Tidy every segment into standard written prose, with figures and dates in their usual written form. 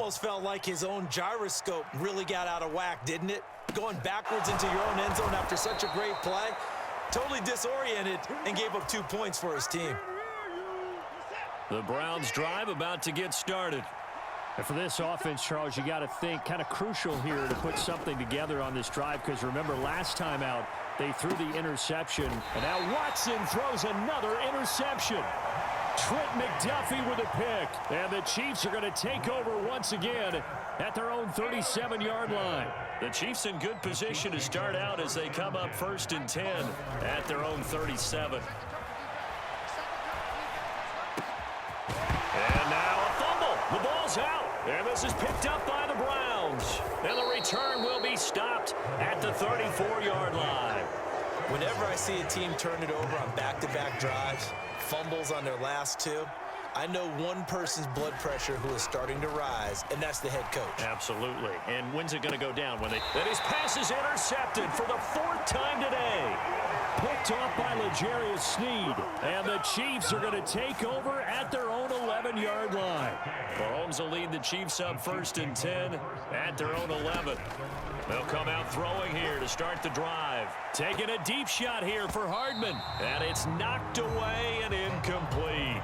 almost felt like his own gyroscope really got out of whack, didn't it? Going backwards into your own end zone after such a great play. Totally disoriented and gave up 2 points for his team. The Browns drive about to get started. And for this offense, Charles, you got to think kind of crucial here to put something together on this drive, because remember last time out they threw the interception, and now Watson throws another interception. Trent McDuffie with a pick, and the Chiefs are going to take over once again at their own 37-yard line. The Chiefs in good position to start out as they come up 1st and 10 at their own 37. And now a fumble. The ball's out. And this is picked up by the Browns. And the return will be stopped at the 34-yard line. Whenever I see a team turn it over on back-to-back drives, fumbles on their last 2, I know one person's blood pressure who is starting to rise, and that's the head coach. Absolutely. And when's it going to go down? When his pass is intercepted for the 4th time today. Picked off by L'Jarius Sneed. And the Chiefs are going to take over at their own 11-yard line. Mahomes will lead the Chiefs up 1st and 10 at their own 11. They'll come out throwing here to start the drive. Taking a deep shot here for Hardman. And it's knocked away and incomplete.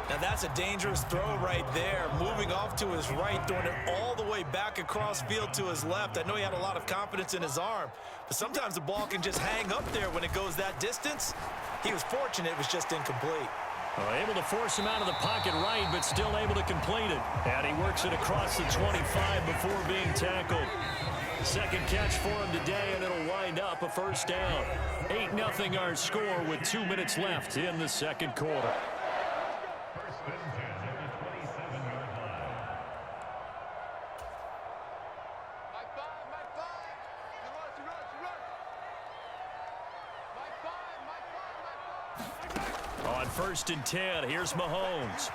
Now that's a dangerous throw right there. Moving off to his right, throwing it all the way back across field to his left. I know he had a lot of confidence in his arm, but sometimes the ball can just hang up there when it goes that distance. He was fortunate it was just incomplete. Well, able to force him out of the pocket right, but still able to complete it. And he works it across the 25 before being tackled. Second catch for him today, and it'll wind up a 1st down. 8-0 our score with 2 minutes left in the second quarter. On 1st and 10, here's Mahomes.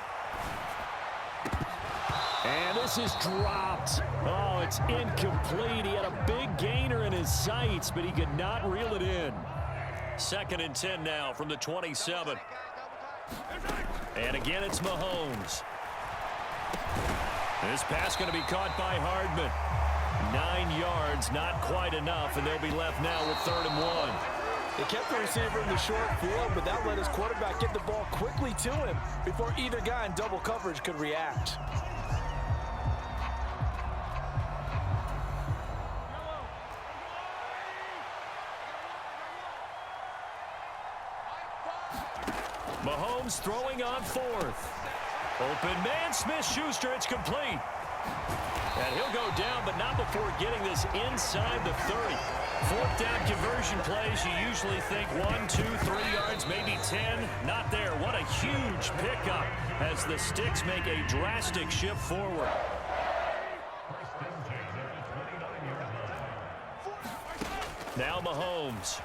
And this is dropped. Oh, it's incomplete. He had a big gainer in his sights, but he could not reel it in. 2nd and 10 now from the 27. And again, it's Mahomes. This pass going to be caught by Hardman. 9 yards, not quite enough, and they'll be left now with 3rd and 1. They kept the receiver in the short field, but that let his quarterback get the ball quickly to him before either guy in double coverage could react. Mahomes throwing on 4th. Open man, Smith-Schuster, it's complete. And he'll go down, but not before getting this inside the 30. 4th down conversion plays, you usually think 1, 2, 3 yards, maybe 10. Not there. What a huge pickup as the Sticks make a drastic shift forward. Now Mahomes.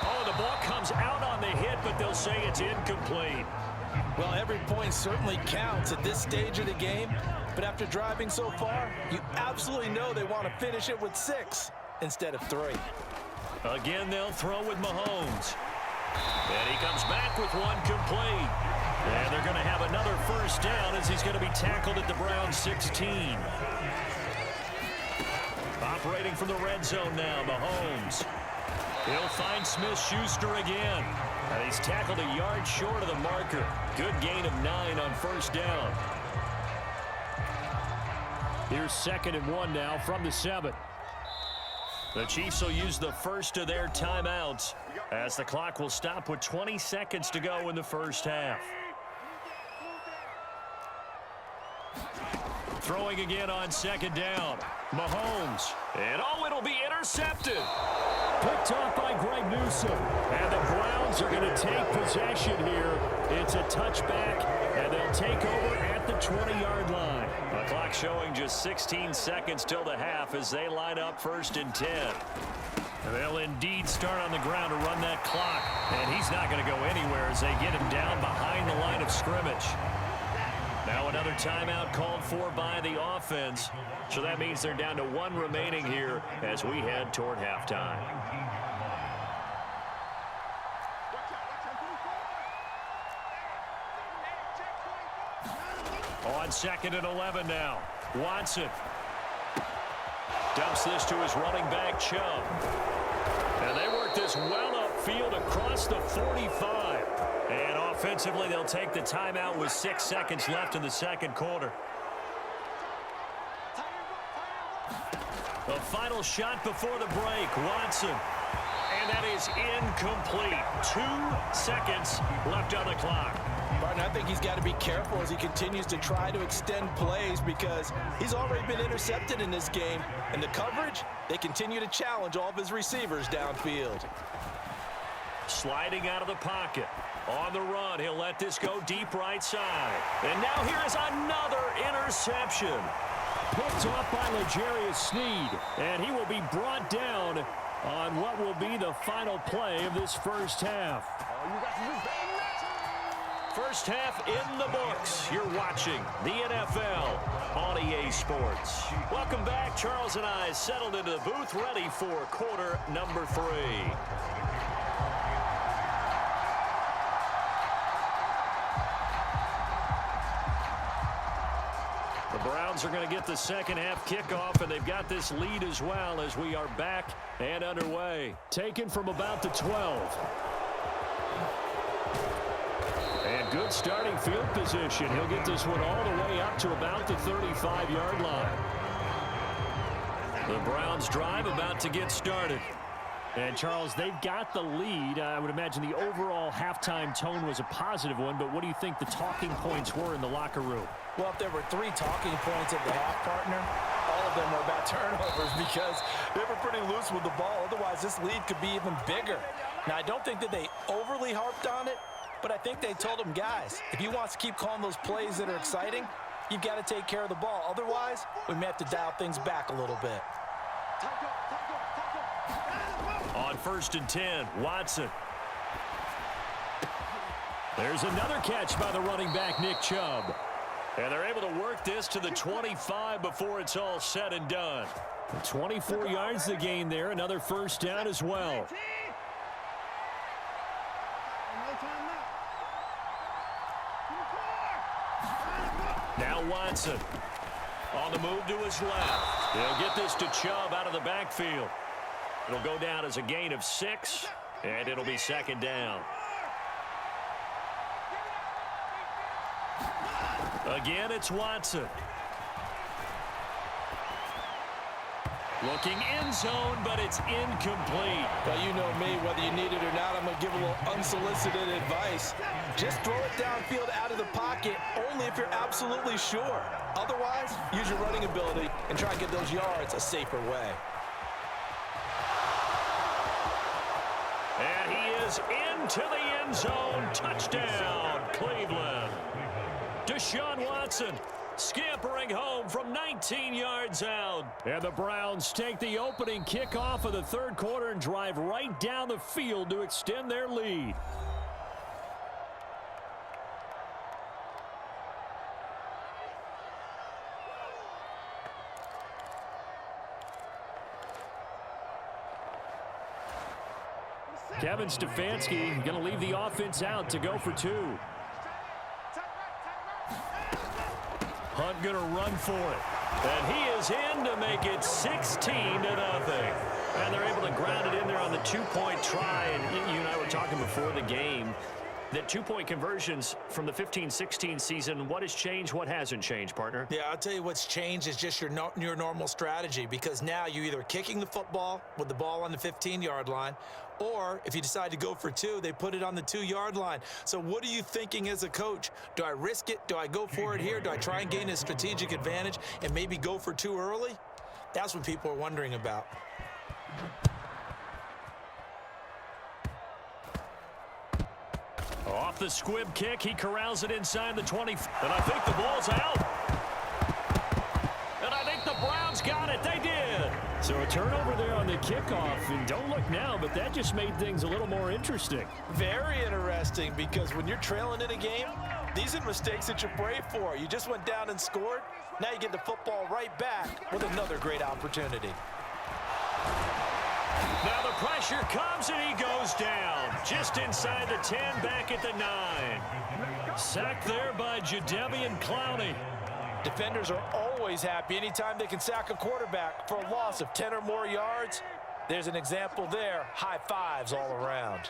Oh, the ball comes out on the hit, but they'll say it's incomplete. Well, every point certainly counts at this stage of the game, but after driving so far, you absolutely know they want to finish it with 6 instead of 3. Again, they'll throw with Mahomes. And he comes back with one complete. And they're going to have another 1st down as he's going to be tackled at the Browns 16. Operating from the red zone now, Mahomes. He'll find Smith-Schuster again. And he's tackled a yard short of the marker. Good gain of 9 on 1st down. Here's 2nd and 1 now from the 7. The Chiefs will use the first of their timeouts as the clock will stop with 20 seconds to go in the 1st half. Throwing again on 2nd down. Mahomes. And it'll be intercepted. Picked off by Greg Newsome. And the Browns are going to take possession here. It's a touchback, and they'll take over at the 20-yard line. The clock showing just 16 seconds till the half as they line up 1st and 10. They'll indeed start on the ground to run that clock. And he's not going to go anywhere as they get him down behind the line of scrimmage. Now another timeout called for by the offense. So that means they're down to 1 remaining here as we head toward halftime. On on 2nd and 11 now. Watson dumps this to his running back, Chubb. And they work this well upfield across the 45. And offensively, they'll take the timeout with 6 seconds left in the second quarter. The final shot before the break, Watson. And that is incomplete. 2 seconds left on the clock. Martin, I think he's got to be careful as he continues to try to extend plays because he's already been intercepted in this game. And the coverage, they continue to challenge all of his receivers downfield. Sliding out of the pocket. On the run, he'll let this go deep right side. And now here is another interception. Picked off by L'Jarius Sneed. And he will be brought down on what will be the final play of this first half. First half in the books. You're watching the NFL on EA Sports. Welcome back. Charles and I settled into the booth, ready for quarter number 3. The Browns are going to get the second half kickoff, and they've got this lead as well as we are back and underway. Taken from about the 12. And good starting field position. He'll get this one all the way up to about the 35-yard line. The Browns drive about to get started. And, Charles, they've got the lead. I would imagine the overall halftime tone was a positive one, but what do you think the talking points were in the locker room? Well, if there were 3 talking points at the half, partner, all of them were about turnovers because they were pretty loose with the ball. Otherwise, this lead could be even bigger. Now, I don't think that they overly harped on it, but I think they told them, guys, if you want to keep calling those plays that are exciting, you've got to take care of the ball. Otherwise, we may have to dial things back a little bit. On 1st and 10, Watson. There's another catch by the running back, Nick Chubb. And they're able to work this to the 25 before it's all said and done. 24 yards to gain there. Another first down as well. Now Watson on the move to his left. He'll get this to Chubb out of the backfield. It'll go down as a gain of 6, and it'll be second down. Again, it's Watson. Looking end zone, but it's incomplete. Well, you know me, whether you need it or not, I'm going to give a little unsolicited advice. Just throw it downfield out of the pocket, only if you're absolutely sure. Otherwise, use your running ability and try and get those yards a safer way. And he is into the end zone. Touchdown, Cleveland. Deshaun Watson scampering home from 19 yards out. And the Browns take the opening kickoff of the third quarter and drive right down the field to extend their lead. Kevin Stefanski going to leave the offense out to go for 2. Hunt going to run for it. And he is in to make it 16-0. And they're able to ground it in there on the 2-point try. And you and I were talking before the game that 2-point conversions from the 15-16 season, what has changed, what hasn't changed, partner? Yeah, I'll tell you what's changed is just your normal strategy, because now you're either kicking the football with the ball on the 15-yard line, or if you decide to go for 2, they put it on the 2-yard line. So what are you thinking as a coach? Do I risk it? Do I go for it here? Do I try and gain a strategic advantage and maybe go for 2 early? That's what people are wondering about. Off the squib kick, he corrals it inside the 20. And I think the ball's out. And I think the Browns got it. They did. So a turnover there on the kickoff. And don't look now, but that just made things a little more interesting. Very interesting, because when you're trailing in a game, these are mistakes that you pray for. You just went down and scored. Now you get the football right back with another great opportunity. Now the pressure comes and he goes down. Just inside the 10, back at the 9. Sacked there by Jadeveon Clowney. Defenders are always happy anytime they can sack a quarterback for a loss of 10 or more yards. There's an example there. High fives all around.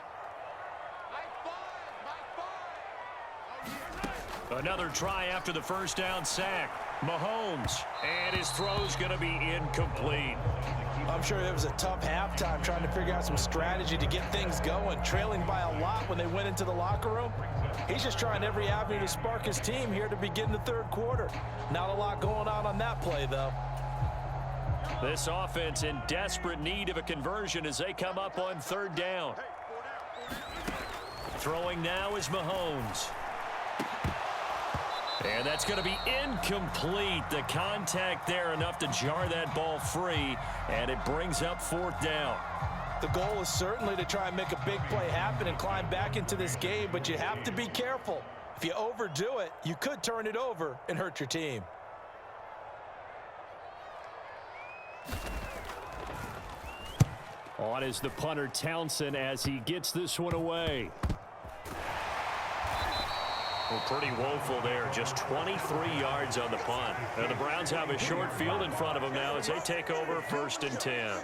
Another try after the first down sack. Mahomes, and his throw's going to be incomplete. I'm sure it was a tough halftime trying to figure out some strategy to get things going, trailing by a lot when they went into the locker room. He's just trying every avenue to spark his team here to begin the third quarter. Not a lot going on that play, though. This offense in desperate need of a conversion as they come up on third down. Throwing now is Mahomes. And that's going to be incomplete. The contact there enough to jar that ball free, and it brings up fourth down. The goal is certainly to try and make a big play happen and climb back into this game, but you have to be careful. If you overdo it, you could turn it over and hurt your team. On is the punter Townsend as he gets this one away. Well, pretty woeful there. Just 23 yards on the punt. Now the Browns have a short field in front of them now as they take over 1st and 10.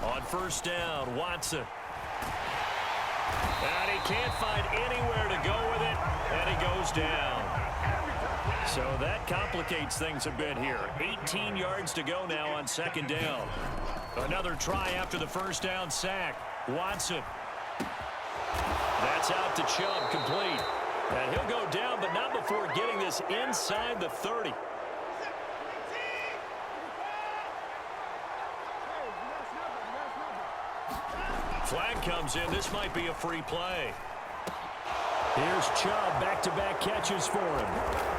On first down, Watson. And he can't find anywhere to go with it, and he goes down. So that complicates things a bit here. 18 yards to go now on second down. Another try after the first down sack. Watson. That's out to Chubb, complete. And he'll go down, but not before getting this inside the 30. Flag comes in. This might be a free play. Here's Chubb, back-to-back catches for him.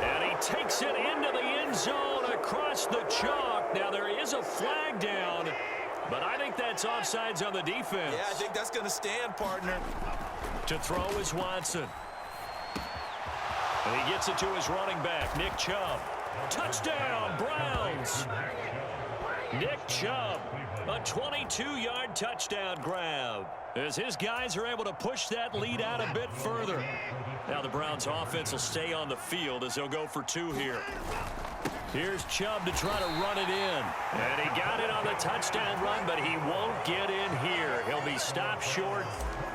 And he takes it into the end zone across the chalk. Now there is a flag down, but I think that's offsides on the defense. Yeah, I think that's going to stand, partner. To throw is Watson. And he gets it to his running back, Nick Chubb. Touchdown, Browns. Nick Chubb, a 22-yard touchdown grab, as his guys are able to push that lead out a bit further. Now the Browns offense will stay on the field as they'll go for 2 here. Here's Chubb to try to run it in. And he got it on the touchdown run, but he won't get in here. He'll be stopped short,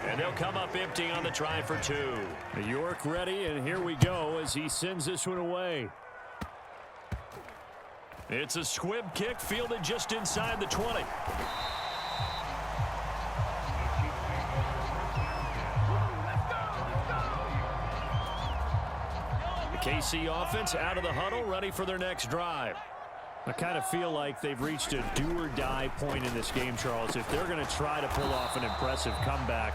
and they'll come up empty on the try for 2. York ready, and here we go as he sends this one away. It's a squib kick fielded just inside the 20. The KC offense out of the huddle, ready for their next drive. I kind of feel like they've reached a do-or-die point in this game, Charles. If they're going to try to pull off an impressive comeback,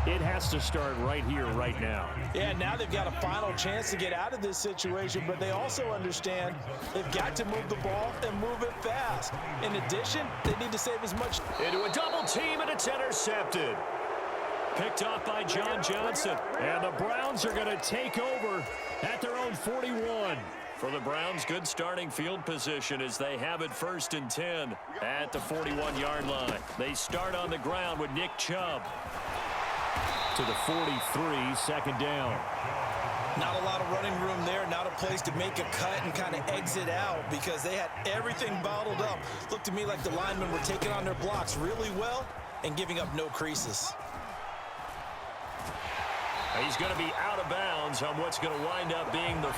it has to start right here, right now. Yeah, now they've got a final chance to get out of this situation, but they also understand they've got to move the ball and move it fast. In addition, they need to save as much. Into a double team, and it's intercepted. Picked off by John Johnson. And the Browns are going to take over at their own 41. For the Browns, good starting field position as they have it 1st and 10 at the 41-yard line. They start on the ground with Nick Chubb. To the 43, second down. Not a lot of running room there, not a place to make a cut and kind of exit out because they had everything bottled up. Looked to me like the linemen were taking on their blocks really well and giving up no creases. He's going to be out of bounds on what's going to wind up being the